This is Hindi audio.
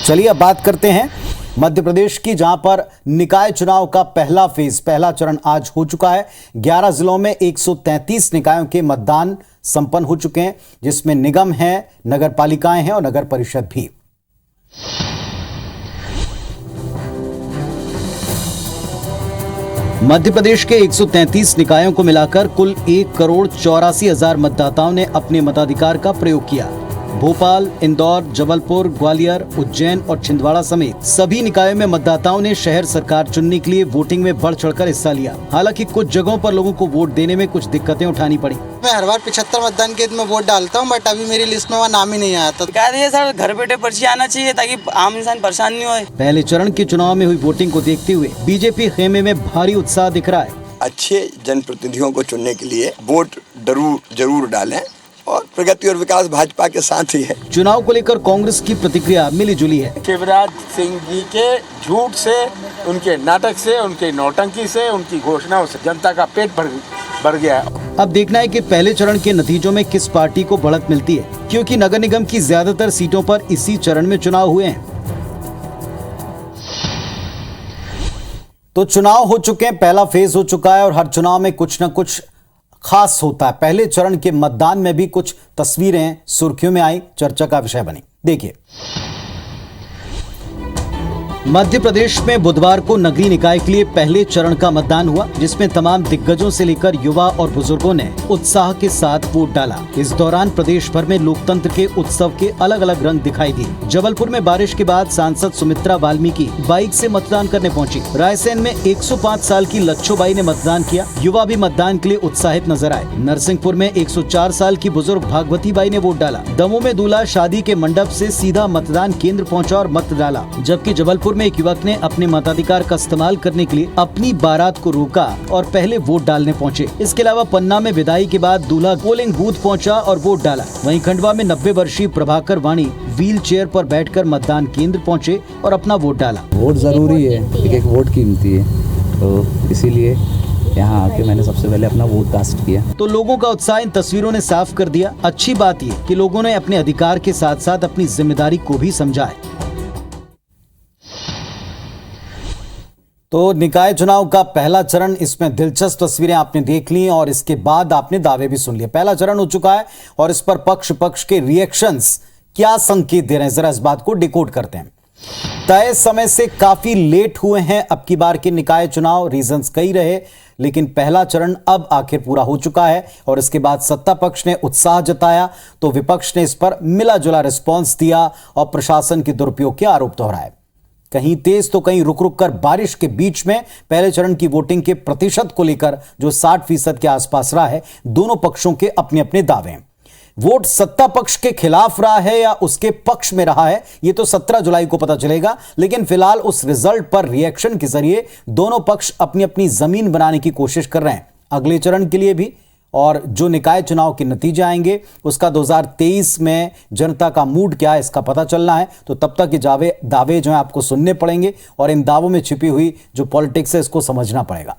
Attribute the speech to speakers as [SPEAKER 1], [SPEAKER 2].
[SPEAKER 1] चलिए अब बात करते हैं मध्य प्रदेश की, जहां पर निकाय चुनाव का पहला चरण आज हो चुका है। 11 जिलों में 133 निकायों के मतदान संपन्न हो चुके हैं, जिसमें निगम हैं, नगर पालिकाएं हैं और नगर परिषद भी। मध्य प्रदेश के 133 निकायों को मिलाकर कुल 1,84,00,000 मतदाताओं ने अपने मताधिकार का प्रयोग किया। भोपाल, इंदौर, जबलपुर, ग्वालियर, उज्जैन और छिंदवाड़ा समेत सभी निकायों में मतदाताओं ने शहर सरकार चुनने के लिए वोटिंग में बढ़ चढ़कर हिस्सा लिया। हालांकि कुछ जगहों पर लोगों को वोट देने में कुछ दिक्कतें उठानी पड़ी।
[SPEAKER 2] मैं हर बार 75 मतदान केंद्र में वोट डालता हूं, बट अभी मेरी लिस्ट में वहाँ नाम ही नहीं आया था।
[SPEAKER 3] कह रही है सर, घर बैठे पर्ची आना चाहिए ताकि आम इंसान परेशान नहीं होए।
[SPEAKER 1] पहले चरण के चुनाव में हुई वोटिंग को देखते हुए बीजेपी खेमे में भारी उत्साह दिख रहा है।
[SPEAKER 4] अच्छे जनप्रतिनिधियों को चुनने के लिए वोट जरूर डालें और प्रगति और विकास भाजपा के साथ ही है।
[SPEAKER 1] चुनाव को लेकर कांग्रेस की प्रतिक्रिया मिली जुली है।
[SPEAKER 5] शिवराज सिंह जी के झूठ से, उनके नाटक से, उनके नौटंकी से, उनकी घोषणाओं से जनता का पेट भर गया।
[SPEAKER 1] अब देखना है कि पहले चरण के नतीजों में किस पार्टी को बढ़त मिलती है, क्योंकि नगर निगम की ज्यादातर सीटों पर इसी चरण में चुनाव हुए हैं। तो चुनाव हो चुके हैं, पहला फेज हो चुका है और हर चुनाव में कुछ न कुछ खास होता है। पहले चरण के मतदान में भी कुछ तस्वीरें सुर्खियों में आई, चर्चा का विषय बनी। देखिए, मध्य प्रदेश में बुधवार को नगरीय निकाय के लिए पहले चरण का मतदान हुआ, जिसमें तमाम दिग्गजों से लेकर युवा और बुजुर्गों ने उत्साह के साथ वोट डाला। इस दौरान प्रदेश भर में लोकतंत्र के उत्सव के अलग अलग रंग दिखाई दिए। जबलपुर में बारिश के बाद सांसद सुमित्रा वाल्मीकि बाइक से मतदान करने पहुंची। रायसेन में 105 साल की लच्छोबाई ने मतदान किया। युवा भी मतदान के लिए उत्साहित नजर आए। नरसिंहपुर में 104 साल की बुजुर्ग भागवती बाई ने वोट डाला। दमोह में दूल्हा शादी के मंडप से सीधा मतदान केंद्र पहुंचा और मत डाला, जबकि जबलपुर में एक युवक ने अपने मताधिकार का इस्तेमाल करने के लिए अपनी बारात को रोका और पहले वोट डालने पहुंचे। इसके अलावा पन्ना में विदाई के बाद दूल्हा पोलिंग बूथ पहुंचा और वोट डाला। वहीं खंडवा में 90 वर्षीय प्रभाकर वाणी व्हील चेयर पर बैठकर मतदान केंद्र पहुंचे और अपना वोट डाला।
[SPEAKER 6] वोट जरूरी है, एक वोट कीमती है, तो इसीलिए यहाँ आके मैंने सबसे पहले अपना वोट कास्ट किया।
[SPEAKER 1] तो लोगों का उत्साह इन तस्वीरों ने साफ कर दिया। अच्छी बात ये कि लोगों ने अपने अधिकार के साथ साथ अपनी जिम्मेदारी को भी समझा है। तो निकाय चुनाव का पहला चरण, इसमें दिलचस्प तस्वीरें आपने देख ली और इसके बाद आपने दावे भी सुन लिए। पहला चरण हो चुका है और इस पर पक्ष के रिएक्शंस क्या संकेत दे रहे हैं, जरा इस बात को डिकोड करते हैं। तय समय से काफी लेट हुए हैं अब की बार के निकाय चुनाव, रीजंस कई रहे, लेकिन पहला चरण अब आखिर पूरा हो चुका है और इसके बाद सत्ता पक्ष ने उत्साह जताया तो विपक्ष ने इस पर मिला जुला रिस्पॉन्स दिया और प्रशासन के दुरुपयोग के आरोप दोहराए। कहीं तेज तो कहीं रुक रुक कर बारिश के बीच में पहले चरण की वोटिंग के प्रतिशत को लेकर जो 60% के आसपास रहा है, दोनों पक्षों के अपने अपने दावे हैं। वोट सत्ता पक्ष के खिलाफ रहा है या उसके पक्ष में रहा है, यह तो 17 जुलाई को पता चलेगा, लेकिन फिलहाल उस रिजल्ट पर रिएक्शन के जरिए दोनों पक्ष अपनी अपनी जमीन बनाने की कोशिश कर रहे हैं अगले चरण के लिए भी। और जो निकाय चुनाव के नतीजे आएंगे उसका 2023 में जनता का मूड क्या है, इसका पता चलना है। तो तब तक ये दावे जो है आपको सुनने पड़ेंगे और इन दावों में छिपी हुई जो पॉलिटिक्स है इसको समझना पड़ेगा।